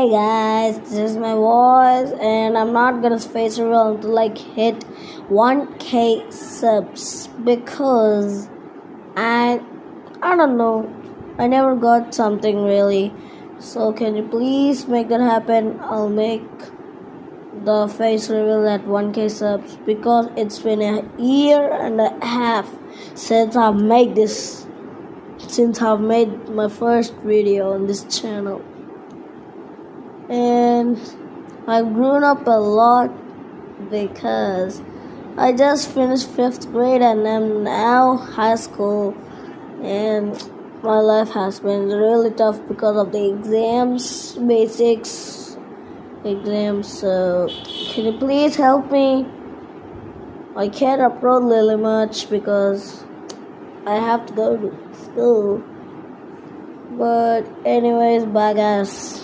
Hey guys, this is my voice, and I'm not gonna face reveal until like hit 1K subs because I don't know, I never got something really. So can you please make that happen? I'll make the face reveal at 1K subs because it's been a year and a half since I've made my first video on this channel. And I've grown up a lot because I just finished 5th grade and I'm now high school, and my life has been really tough because of the exams, basics exams. So can you please help me? I can't upload really much because I have to go to school. But anyways, bye guys.